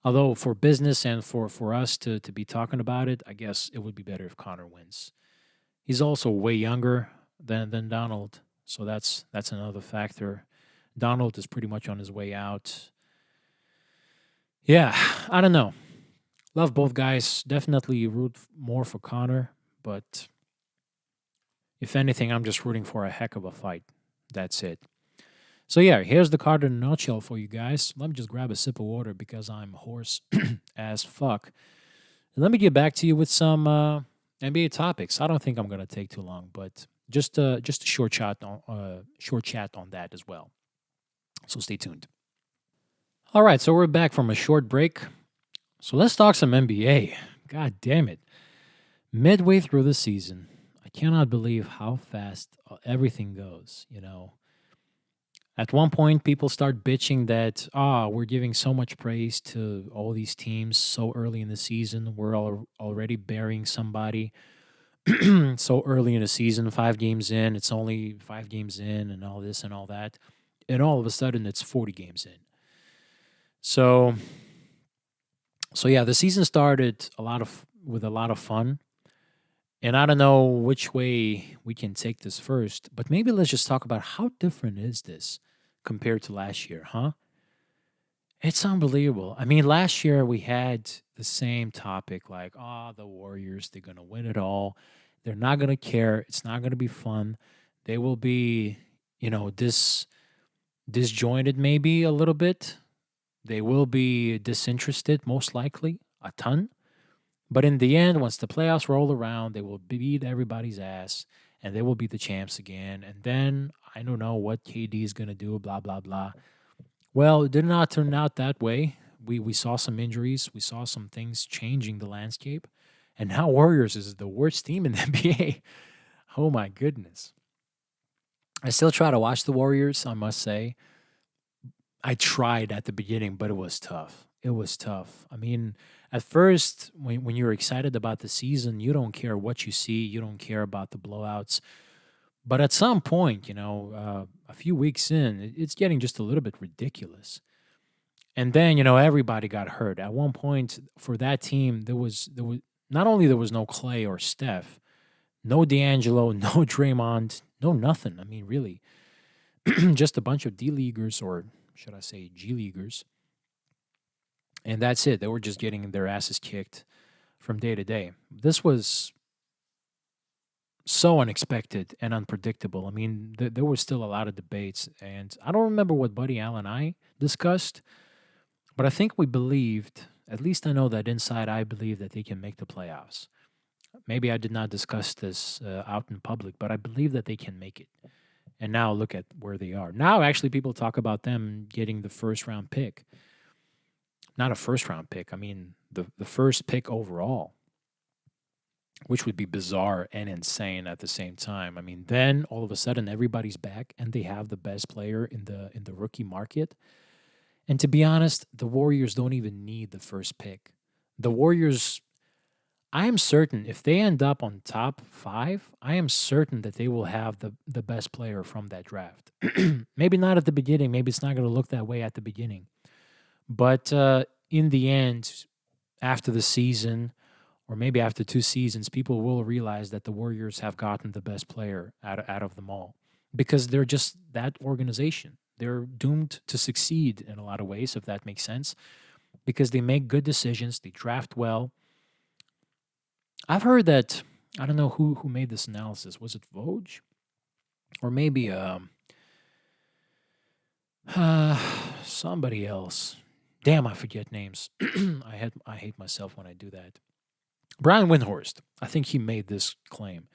Although for business and for us to be talking about it, I guess it would be better if Connor wins. He's also way younger than Donald, so that's another factor Donald is pretty much on his way out. Yeah, I don't know. Love both guys. Definitely root more for Connor, but if anything, I'm just rooting for a heck of a fight. That's it. So yeah, here's the card in a nutshell for you guys. Let me just grab a sip of water because I'm hoarse as fuck. Let me get back to you with some NBA topics. I don't think I'm gonna take too long, but just a short chat on that as well. So stay tuned. All right, so we're back from a short break. So let's talk some NBA. God damn it! Midway through the season, I cannot believe how fast everything goes. At one point, people start bitching that, we're giving so much praise to all these teams so early in the season. We're already burying somebody so early in the season, 5 games in. It's only 5 games in, and all this and all that. And all of a sudden, it's 40 games in. So, so yeah, the season started with a lot of fun. And I don't know which way we can take this first, but maybe let's just talk about how different is this compared to last year, huh? It's unbelievable. I mean, last year we had the same topic like, the Warriors, they're going to win it all. They're not going to care. It's not going to be fun. They will be, disjointed maybe a little bit. They will be disinterested, most likely, a ton. But in the end, once the playoffs roll around, they will beat everybody's ass and they will be the champs again. And then I don't know what KD is going to do, blah, blah, blah. Well, it did not turn out that way. We saw some injuries, we saw some things changing the landscape. And now Warriors is the worst team in the NBA. Oh my goodness. I still try to watch the Warriors, I must say. I tried at the beginning, but it was tough. It was tough. I mean, at first, when you're excited about the season, you don't care what you see, you don't care about the blowouts. But at some point, a few weeks in, it's getting just a little bit ridiculous. And then, everybody got hurt. At one point for that team, there was not only there was no Clay or Steph, no D'Angelo, no Draymond, no nothing. I mean, really, just a bunch of D leaguers, or should I say G leaguers, and that's it. They were just getting their asses kicked from day to day. This was so unexpected and unpredictable. I mean, there was still a lot of debates, and I don't remember what Buddy Allen and I discussed, but I think we believed, at least I know that inside I believe that they can make the playoffs. Maybe I did not discuss this out in public, but I believe that they can make it. And now look at where they are. Now, actually, people talk about them getting the first round pick. Not a first round pick. I mean, the first pick overall, which would be bizarre and insane at the same time. I mean, then all of a sudden everybody's back and they have the best player in the rookie market. And to be honest, the Warriors don't even need the first pick. The Warriors, I am certain if they end up on top 5, I am certain that they will have the best player from that draft. Maybe not at the beginning, maybe it's not going to look that way at the beginning. But in the end, after the season, or maybe after 2 seasons, people will realize that the Warriors have gotten the best player out of them all because they're just that organization. They're doomed to succeed in a lot of ways, if that makes sense, because they make good decisions, they draft well. I've heard that, I don't know who made this analysis. Was it Woj? Or maybe somebody else. Damn, I forget names. I hate myself when I do that. Brian Windhorst, I think he made this claim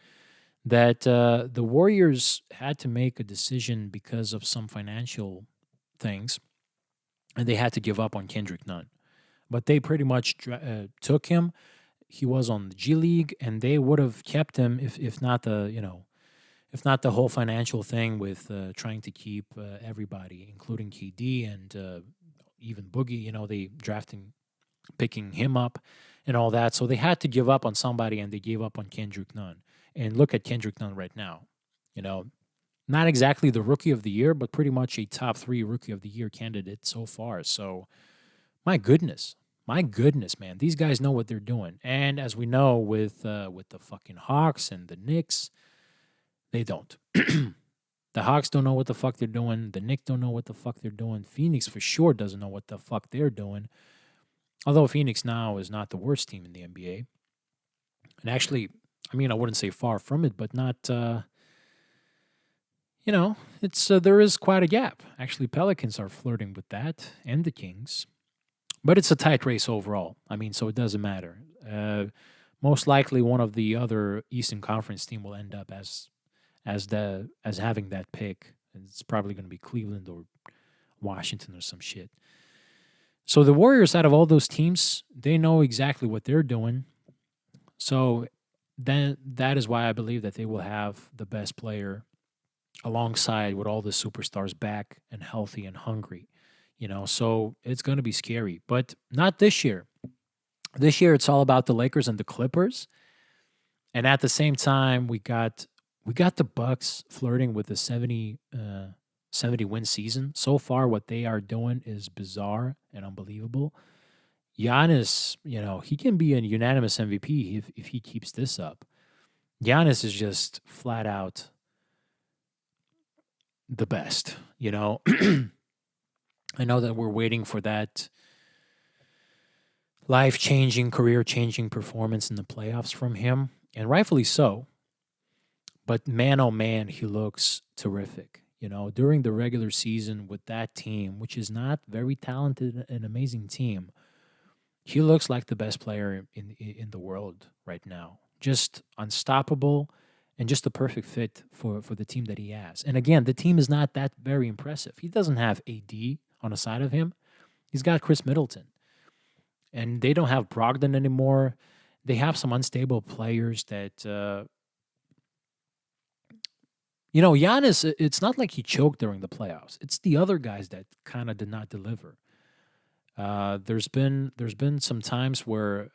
that the Warriors had to make a decision because of some financial things, and they had to give up on Kendrick Nunn. But they pretty much took him. He was on the G League, and they would have kept him if not the whole financial thing with trying to keep everybody, including KD and even Boogie. They picking him up and all that. So they had to give up on somebody, and they gave up on Kendrick Nunn. And look at Kendrick Nunn right now. You know, not exactly the rookie of the year, but pretty much a top 3 rookie of the year candidate so far. So my goodness, man, these guys know what they're doing. And as we know with the fucking Hawks and the Knicks, they don't. The Hawks don't know what the fuck they're doing. The Knicks don't know what the fuck they're doing. Phoenix for sure doesn't know what the fuck they're doing. Although Phoenix now is not the worst team in the NBA. And actually, I mean, I wouldn't say far from it, but not, it's there is quite a gap. Actually, Pelicans are flirting with that and the Kings. But it's a tight race overall. I mean, so it doesn't matter. Most likely one of the other Eastern Conference team will end up as having that pick. It's probably going to be Cleveland or Washington or some shit. So the Warriors, out of all those teams, they know exactly what they're doing. So then that is why I believe that they will have the best player alongside with all the superstars back and healthy and hungry. So it's going to be scary, but not this year. This year it's all about the Lakers and the Clippers. And at the same time, we got the Bucks flirting with the 70 win season. So far, what they are doing is bizarre and unbelievable. Giannis, he can be a unanimous MVP if he keeps this up. Giannis is just flat out the best. I know that we're waiting for that life-changing, career-changing performance in the playoffs from him, and rightfully so. But man, oh man, he looks terrific. During the regular season with that team, which is not very talented and amazing team, he looks like the best player in the world right now. Just unstoppable and just the perfect fit for the team that he has. And again, the team is not that very impressive. He doesn't have AD on the side of him. He's got Chris Middleton. And they don't have Brogdon anymore. They have some unstable players that Giannis, it's not like he choked during the playoffs. It's the other guys that kind of did not deliver. There's been some times where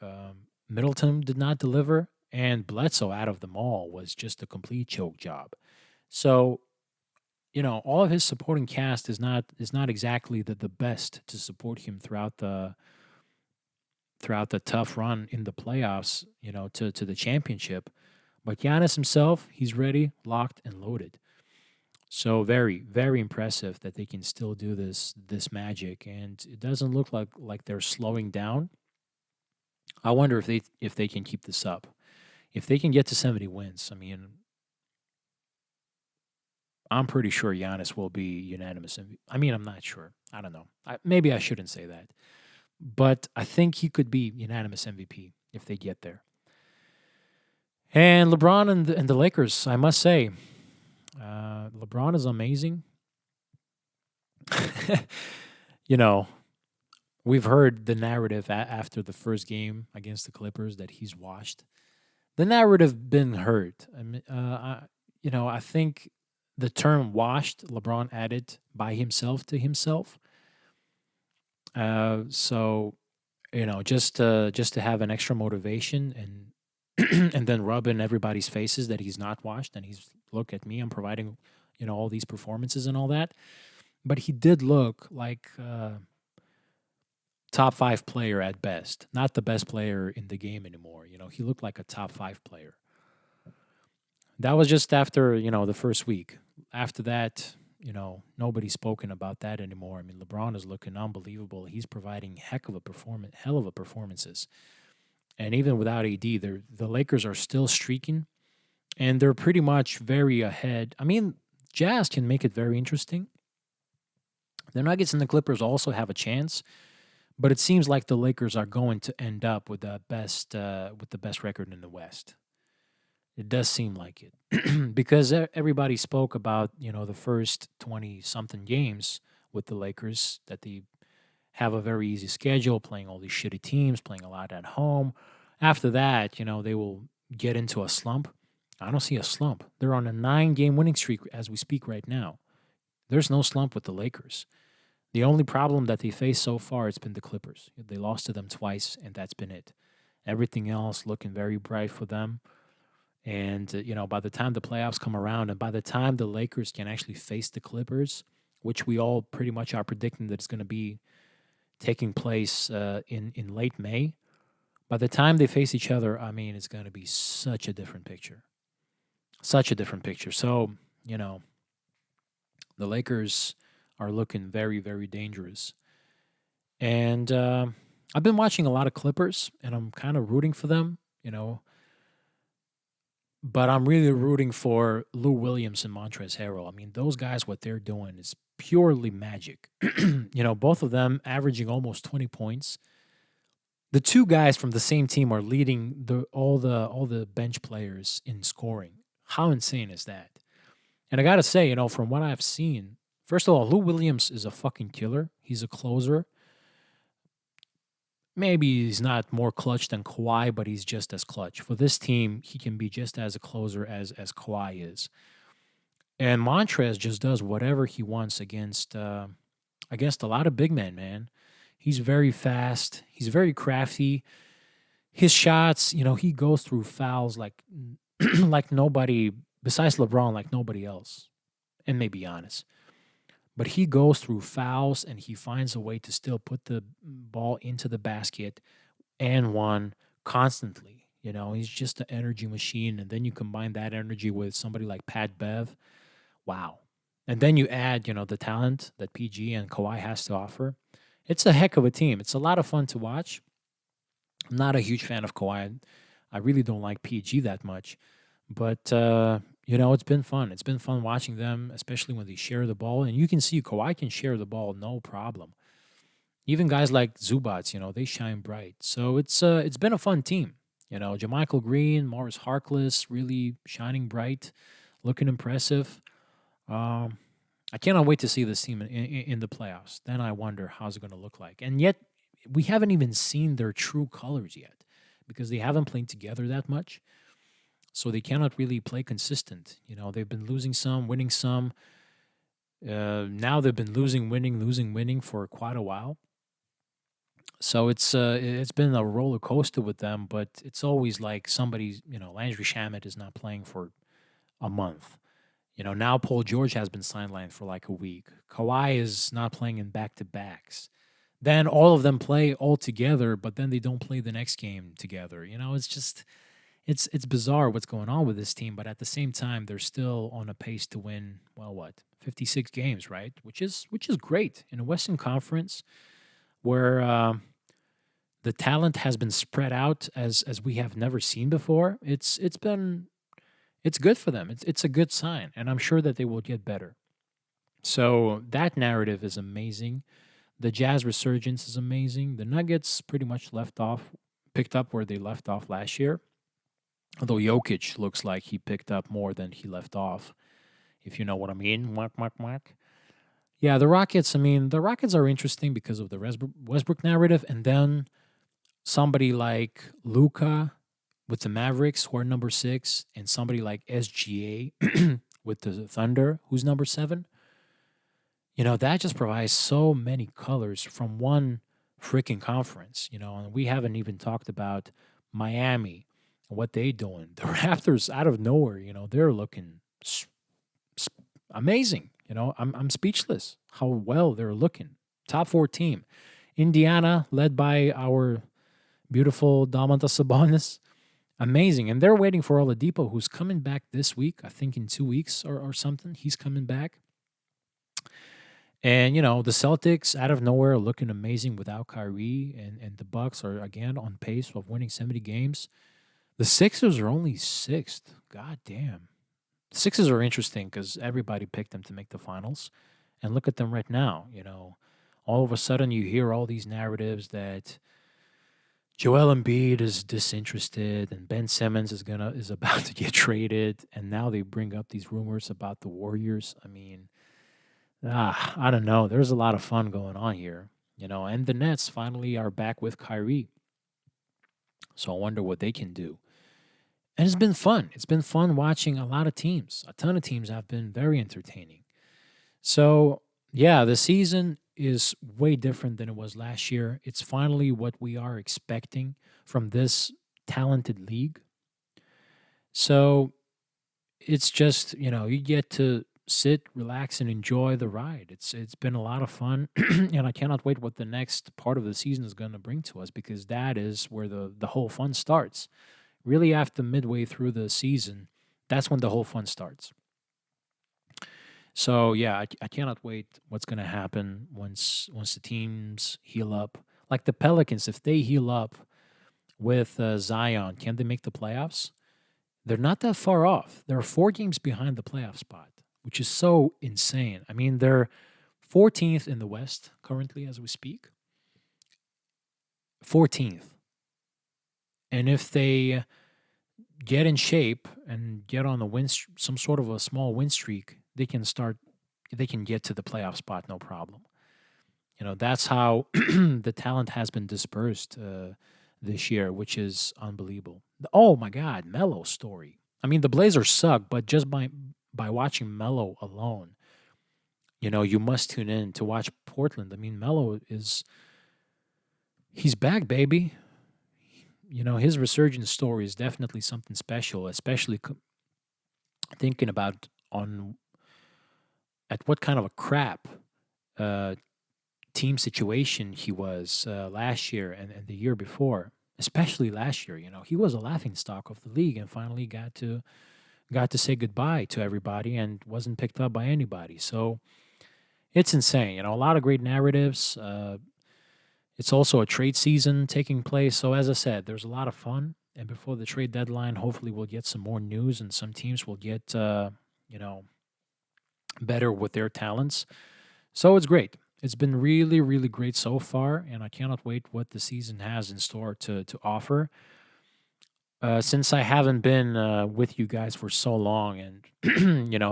Middleton did not deliver, and Bledsoe out of them all was just a complete choke job. So all of his supporting cast is not exactly the best to support him throughout the tough run in the playoffs. To the championship. But Giannis himself, he's ready, locked, and loaded. So very, very impressive that they can still do this magic, and it doesn't look like they're slowing down. I wonder if they can keep this up. If they can get to 70 wins, I mean, I'm pretty sure Giannis will be unanimous. I mean, I'm not sure. I don't know. Maybe I shouldn't say that, but I think he could be unanimous MVP if they get there. And LeBron and the Lakers, I must say, LeBron is amazing. you know, we've heard the narrative after the first game against the Clippers that he's washed. The narrative been heard. I mean, I think the term "washed" LeBron added by himself to himself. So just to have an extra motivation and then rub in everybody's faces that he's not washed and he's look at me, I'm providing all these performances and all that. But he did look like top five player at best, not the best player in the game anymore. He looked like a top five player. That was just after the first week. After that, nobody's spoken about that anymore. I mean, LeBron is looking unbelievable. He's providing hell of a performances. And even without AD, the Lakers are still streaking, and they're pretty much very ahead. I mean, Jazz can make it very interesting. The Nuggets and the Clippers also have a chance, but it seems like the Lakers are going to end up with the best record in the West. It does seem like it because everybody spoke about the first 20 something games with the Lakers that they have a very easy schedule, playing all these shitty teams, playing a lot at home. After that, they will get into a slump. I don't see a slump. They're on a 9-game winning streak as we speak right now. There's no slump with the Lakers. The only problem that they face so far has been the Clippers. They lost to them twice, and that's been it. Everything else looking very bright for them. And, by the time the playoffs come around and by the time the Lakers can actually face the Clippers, which we all pretty much are predicting that it's going to be taking place in late May, by the time they face each other, I mean, it's going to be such a different picture. Such a different picture. So, The Lakers are looking very, very dangerous. And I've been watching a lot of Clippers, and I'm kind of rooting for them, you know, but I'm really rooting for Lou Williams and Montrezl Harrell. I mean, those guys, what they're doing is purely magic. Both of them averaging almost 20 points. The two guys from the same team are leading all the bench players in scoring. How insane is that? And I gotta say, from what I've seen, first of all, Lou Williams is a fucking killer. He's a closer. Maybe he's not more clutch than Kawhi, but he's just as clutch. For this team, he can be just as a closer as Kawhi is. And Montrez just does whatever he wants against a lot of big men, man. He's very fast. He's very crafty. His shots, he goes through fouls like like nobody besides LeBron, like nobody else. And maybe honest. But he goes through fouls and he finds a way to still put the ball into the basket and one constantly. He's just an energy machine. And then you combine that energy with somebody like Pat Bev. Wow. And then you add, the talent that PG and Kawhi has to offer. It's a heck of a team. It's a lot of fun to watch. I'm not a huge fan of Kawhi. I really don't like PG that much. But, it's been fun. It's been fun watching them, especially when they share the ball. And you can see Kawhi can share the ball no problem. Even guys like Zubats, they shine bright. So it's been a fun team. JaMychal Green, Morris Harkless, really shining bright, looking impressive. Um, I cannot wait to see this team in the playoffs. Then I wonder how's it going to look like. And yet, we haven't even seen their true colors yet because they haven't played together that much. So they cannot really play consistent. They've been losing some, winning some. Now they've been losing, winning for quite a while. So it's been a roller coaster with them, but it's always like somebody's, Landry Shamet is not playing for a month. Now Paul George has been sidelined for like a week. Kawhi is not playing in back to backs. Then all of them play all together, but then they don't play the next game together. It's just it's bizarre what's going on with this team, but at the same time, they're still on a pace to win. Well, what 56 games, right? Which is great in a Western Conference where the talent has been spread out as we have never seen before. It's good for them. It's a good sign, and I'm sure that they will get better. So that narrative is amazing. The Jazz resurgence is amazing. The Nuggets pretty much picked up where they left off last year. Although Jokic looks like he picked up more than he left off, if you know what I mean. Mark, mark, mark. Yeah, the Rockets. I mean, the Rockets are interesting because of the Westbrook narrative, and then somebody like Luca with the Mavericks, who are number 6, and somebody like SGA with the Thunder, who's number 7. That just provides so many colors from one freaking conference. And we haven't even talked about Miami and what they doing. The Raptors out of nowhere, they're looking amazing. I'm speechless how well they're looking. Top 4 team. Indiana, led by our beautiful Domantas Sabonis. Amazing. And they're waiting for Oladipo, who's coming back this week, I think in 2 weeks or something. He's coming back. And, the Celtics out of nowhere are looking amazing without Kyrie. And the Bucks are, again, on pace of winning 70 games. The Sixers are only 6th. God damn. Sixers are interesting because everybody picked them to make the finals. And look at them right now. All of a sudden you hear all these narratives that Joel Embiid is disinterested and Ben Simmons is about to get traded. And now they bring up these rumors about the Warriors. I mean, I don't know. There's a lot of fun going on here. And the Nets finally are back with Kyrie. So I wonder what they can do. And it's been fun. It's been fun watching a lot of teams. A ton of teams have been very entertaining. So, yeah, the season is way different than it was last year. It's finally what we are expecting from this talented league. So, it's just, you get to sit, relax, and enjoy the ride. It's been a lot of fun, and I cannot wait what the next part of the season is going to bring to us because that is where the whole fun starts. Really, after midway through the season, that's when the whole fun starts. So yeah, I cannot wait what's going to happen once the teams heal up. Like the Pelicans, if they heal up with Zion, can they make the playoffs? They're not that far off. They're 4 games behind the playoff spot, which is so insane. I mean, they're 14th in the West currently as we speak. 14th. And if they get in shape and get on some sort of a small win streak, they can get to the playoff spot no problem. That's how the talent has been dispersed this year, which is unbelievable. Oh my God, Melo's story. I mean, the Blazers suck, but just by watching Melo alone, you must tune in to watch Portland. I mean, he's back, baby. His resurgence story is definitely something special, especially thinking about on at what kind of a crap uh, team situation he was last year and the year before, especially last year. He was a laughing stock of the league and finally got to say goodbye to everybody and wasn't picked up by anybody. So it's insane. A lot of great narratives. It's also a trade season taking place. So as I said, there's a lot of fun. And before the trade deadline, hopefully we'll get some more news and some teams will get better with their talents. So it's great. It's been really, really great so far, and I cannot wait what the season has in store to offer. Since I haven't been with you guys for so long and,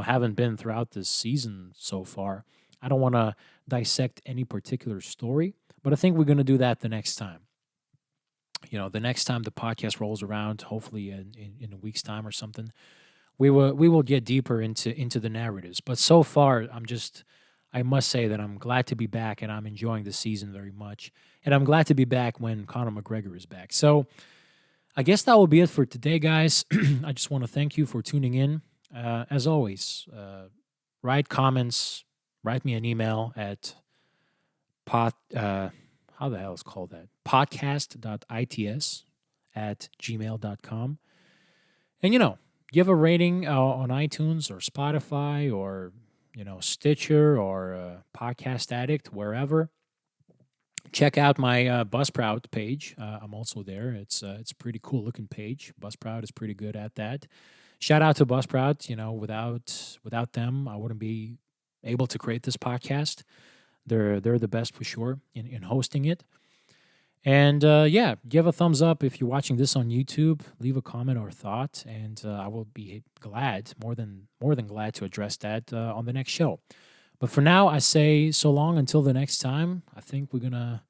haven't been throughout this season so far, I don't want to dissect any particular story, but I think we're going to do that the next time. The next time the podcast rolls around, hopefully in a week's time or something, we will get deeper into the narratives. But so far, I must say that I'm glad to be back and I'm enjoying the season very much. And I'm glad to be back when Conor McGregor is back. So I guess that will be it for today, guys. I just want to thank you for tuning in. As always, write comments, write me an email at how the hell is called that? podcast.its@gmail.com. And, give a rating on iTunes or Spotify or Stitcher or Podcast Addict, wherever. Check out my Buzzsprout page. I'm also there. It's a pretty cool looking page. Buzzsprout is pretty good at that. Shout out to Buzzsprout. Without them, I wouldn't be able to create this podcast. They're the best for sure in hosting it. And give a thumbs up if you're watching this on YouTube. Leave a comment or thought, and I will be glad, more than glad, to address that on the next show. But for now, I say so long until the next time. I think we're gonna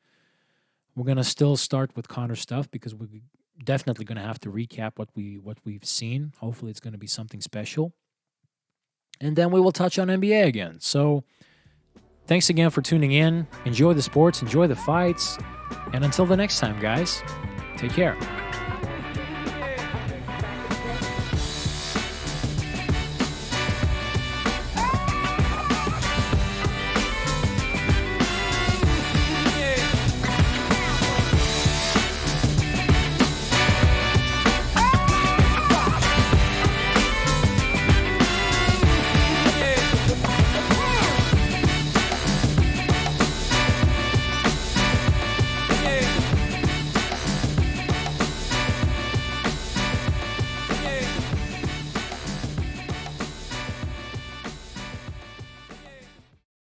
still start with Conor stuff because we're definitely gonna have to recap what we've seen. Hopefully, it's gonna be something special, and then we will touch on NBA again. So. Thanks again for tuning in. Enjoy the sports, enjoy the fights, and until the next time, guys, take care.